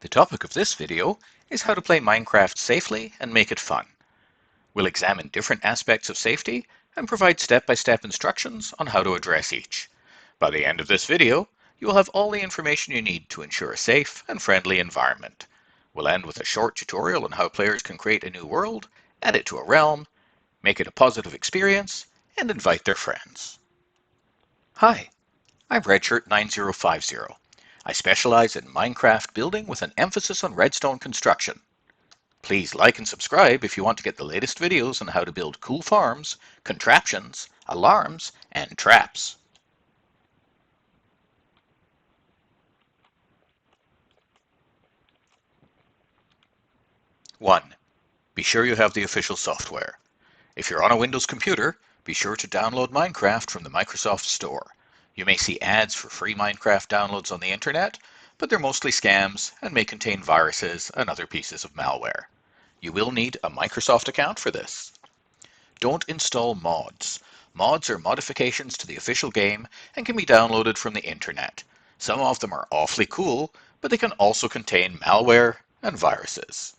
The topic of this video is how to play Minecraft safely and make it fun. We'll examine different aspects of safety and provide step-by-step instructions on how to address each. By the end of this video, you will have all the information you need to ensure a safe and friendly environment. We'll end with a short tutorial on how players can create a new world, add it to a realm, make it a positive experience, and invite their friends. Hi, I'm Redshirt9050. I specialize in Minecraft building with an emphasis on redstone construction. Please like and subscribe if you want to get the latest videos on how to build cool farms, contraptions, alarms, and traps. 1. Be sure you have the official software. If you're on a Windows computer, be sure to download Minecraft from the Microsoft Store. You may see ads for free Minecraft downloads on the internet, but they're mostly scams and may contain viruses and other pieces of malware. You will need a Microsoft account for this. Don't install mods. Mods are modifications to the official game and can be downloaded from the internet. Some of them are awfully cool, but they can also contain malware and viruses.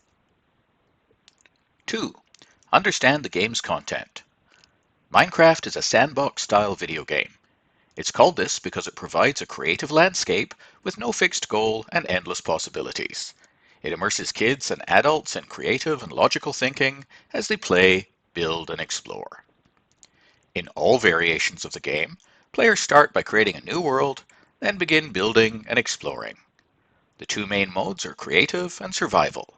2. Understand the game's content. Minecraft is a sandbox-style video game. It's called this because it provides a creative landscape with no fixed goal and endless possibilities. It immerses kids and adults in creative and logical thinking as they play, build, and explore. In all variations of the game, players start by creating a new world, then begin building and exploring. The two main modes are creative and survival.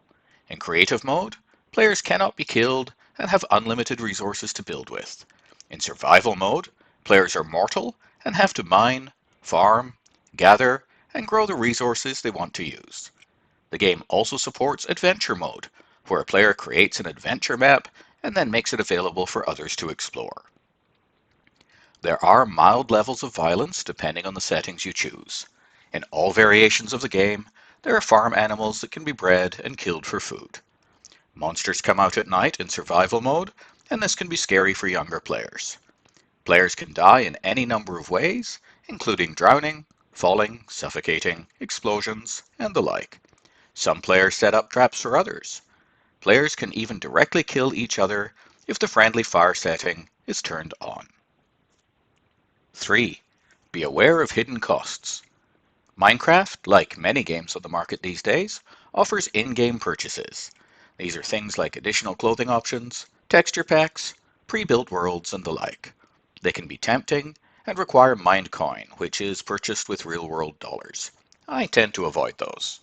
In creative mode, players cannot be killed and have unlimited resources to build with. In survival mode, players are mortal and have to mine, farm, gather, and grow the resources they want to use. The game also supports adventure mode, where a player creates an adventure map and then makes it available for others to explore. There are mild levels of violence depending on the settings you choose. In all variations of the game, there are farm animals that can be bred and killed for food. Monsters come out at night in survival mode, and this can be scary for younger players. Players can die in any number of ways, including drowning, falling, suffocating, explosions, and the like. Some players set up traps for others. Players can even directly kill each other if the friendly fire setting is turned on. 3. Be aware of hidden costs. Minecraft, like many games on the market these days, offers in-game purchases. These are things like additional clothing options, texture packs, pre-built worlds, and the like. They can be tempting and require Minecoin, which is purchased with real-world dollars. I tend to avoid those.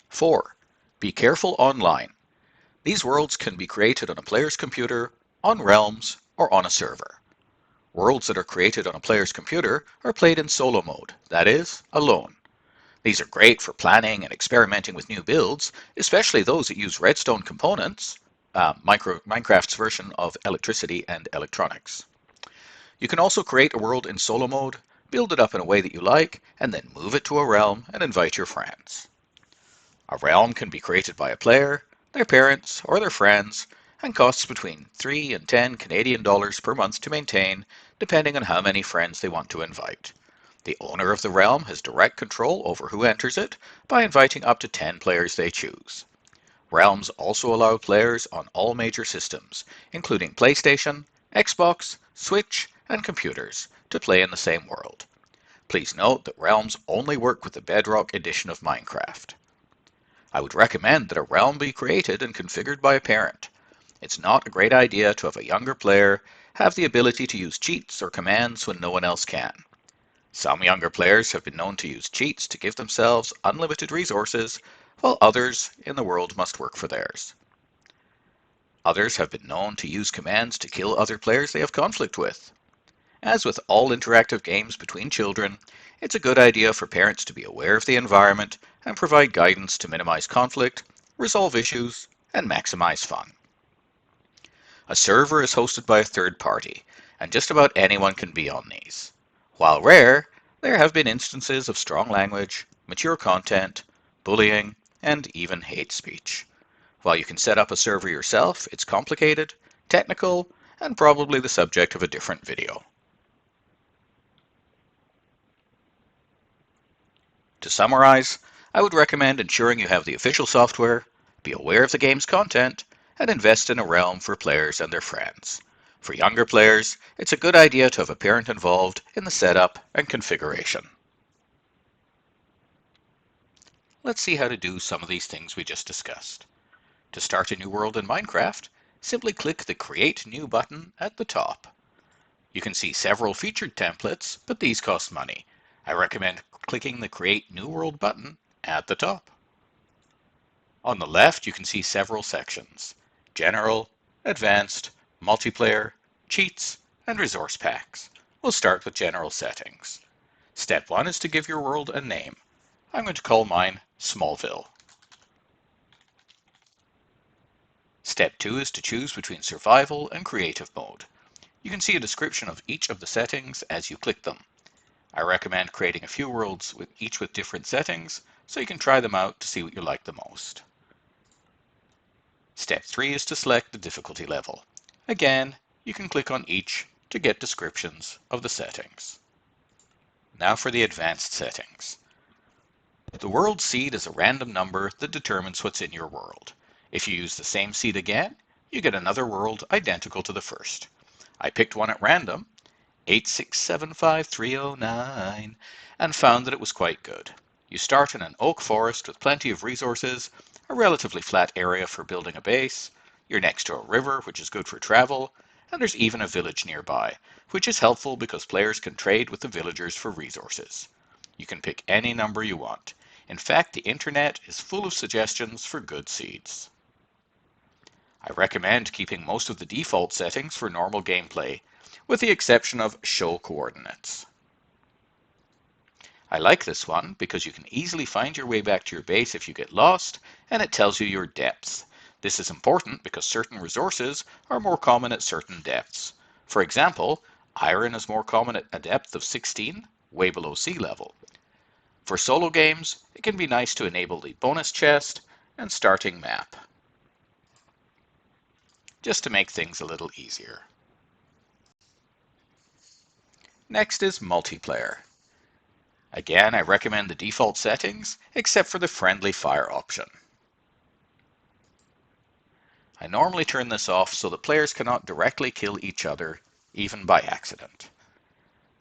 4. Be careful online. These worlds can be created on a player's computer, on realms, or on a server. Worlds that are created on a player's computer are played in solo mode, that is, alone. These are great for planning and experimenting with new builds, especially those that use redstone components, Minecraft's version of electricity and electronics. You can also create a world in solo mode, build it up in a way that you like, and then move it to a realm and invite your friends. A realm can be created by a player, their parents, or their friends, and costs between 3 and 10 Canadian dollars per month to maintain, depending on how many friends they want to invite. The owner of the realm has direct control over who enters it by inviting up to 10 players they choose. Realms also allow players on all major systems, including PlayStation, Xbox, Switch, and computers, to play in the same world. Please note that realms only work with the Bedrock edition of Minecraft. I would recommend that a realm be created and configured by a parent. It's not a great idea to have a younger player have the ability to use cheats or commands when no one else can. Some younger players have been known to use cheats to give themselves unlimited resources, while others in the world must work for theirs. Others have been known to use commands to kill other players they have conflict with. As with all interactive games between children, it's a good idea for parents to be aware of the environment and provide guidance to minimize conflict, resolve issues, and maximize fun. A server is hosted by a third party, and just about anyone can be on these. While rare, there have been instances of strong language, mature content, bullying, and even hate speech. While you can set up a server yourself, it's complicated, technical, and probably the subject of a different video. To summarize, I would recommend ensuring you have the official software, be aware of the game's content, and invest in a realm for players and their friends. For younger players, it's a good idea to have a parent involved in the setup and configuration. Let's see how to do some of these things we just discussed. To start a new world in Minecraft, simply click the Create New button at the top. You can see several featured templates, but these cost money. I recommend clicking the Create New World button at the top. On the left, you can see several sections: General, Advanced, Multiplayer, Cheats, and Resource Packs. We'll start with General Settings. Step 1 is to give your world a name. I'm going to call mine Smallville. Step 2 is to choose between Survival and Creative mode. You can see a description of each of the settings as you click them. I recommend creating a few worlds each with different settings so you can try them out to see what you like the most. Step 3 is to select the difficulty level. Again, you can click on each to get descriptions of the settings. Now for the advanced settings. The world seed is a random number that determines what's in your world. If you use the same seed again, you get another world identical to the first. I picked one at random, 8675309, and found that it was quite good. You start in an oak forest with plenty of resources, a relatively flat area for building a base, you're next to a river, which is good for travel, and there's even a village nearby, which is helpful because players can trade with the villagers for resources. You can pick any number you want. In fact, the internet is full of suggestions for good seeds. I recommend keeping most of the default settings for normal gameplay, with the exception of Show Coordinates. I like this one because you can easily find your way back to your base if you get lost, and it tells you your depth. This is important because certain resources are more common at certain depths. For example, iron is more common at a depth of 16, way below sea level. For solo games, it can be nice to enable the bonus chest and starting map, just to make things a little easier. Next is multiplayer. Again, I recommend the default settings, except for the friendly fire option. I normally turn this off so that players cannot directly kill each other, even by accident.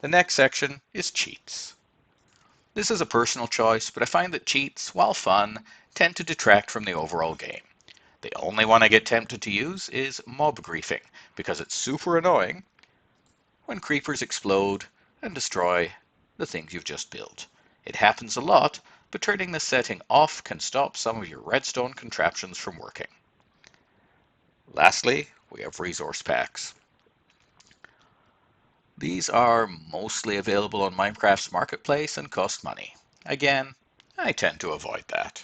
The next section is cheats. This is a personal choice, but I find that cheats, while fun, tend to detract from the overall game. The only one I get tempted to use is mob griefing, because it's super annoying when creepers explode and destroy the things you've just built. It happens a lot, but turning this setting off can stop some of your redstone contraptions from working. Lastly, we have resource packs. These are mostly available on Minecraft's marketplace and cost money. Again, I tend to avoid that.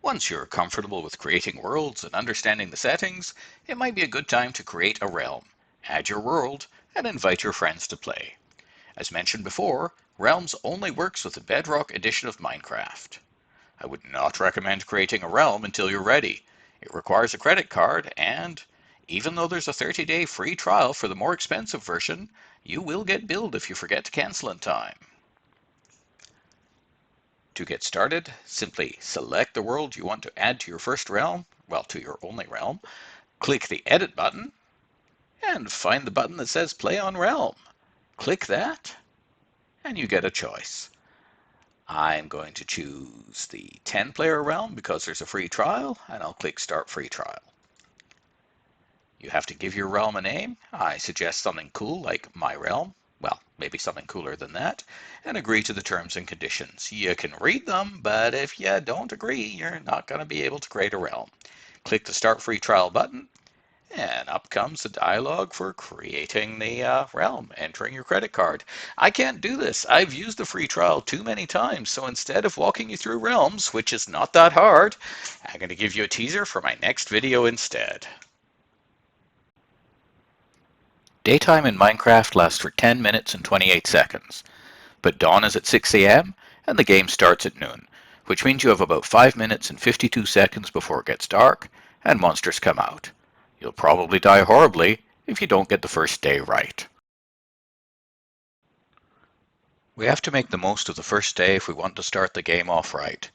Once you're comfortable with creating worlds and understanding the settings, it might be a good time to create a realm, add your world, and invite your friends to play. As mentioned before, Realms only works with the Bedrock edition of Minecraft. I would not recommend creating a realm until you're ready. It requires a credit card, and even though there's a 30-day free trial for the more expensive version, you will get billed if you forget to cancel in time. To get started, simply select the world you want to add to your first realm, well, to your only realm, click the Edit button, and find the button that says Play on Realm. Click that, and you get a choice. I'm going to choose the 10-player realm because there's a free trial, and I'll click Start Free Trial. You have to give your realm a name. I suggest something cool like My Realm. Well, maybe something cooler than that, and agree to the terms and conditions. You can read them, but if you don't agree, you're not going to be able to create a realm. Click the Start Free Trial button, and up comes the dialog for creating the realm, entering your credit card. I can't do this. I've used the free trial too many times, so instead of walking you through realms, which is not that hard, I'm going to give you a teaser for my next video instead. Daytime in Minecraft lasts for 10 minutes and 28 seconds, but dawn is at 6 a.m. and the game starts at noon, which means you have about 5 minutes and 52 seconds before it gets dark and monsters come out. You'll probably die horribly if you don't get the first day right. We have to make the most of the first day if we want to start the game off right.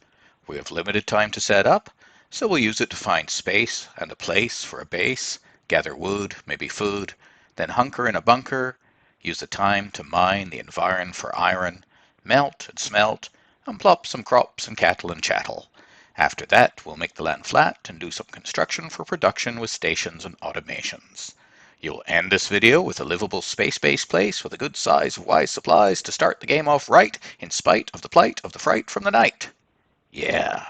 We have limited time to set up, so we'll use it to find space and a place for a base, gather wood, maybe food, then hunker in a bunker, use the time to mine the environ for iron, melt and smelt, and plop some crops and cattle and chattel. After that, we'll make the land flat and do some construction for production with stations and automations. You'll end this video with a livable space-based place with a good size of wise supplies to start the game off right in spite of the plight of the fright from the night. Yeah.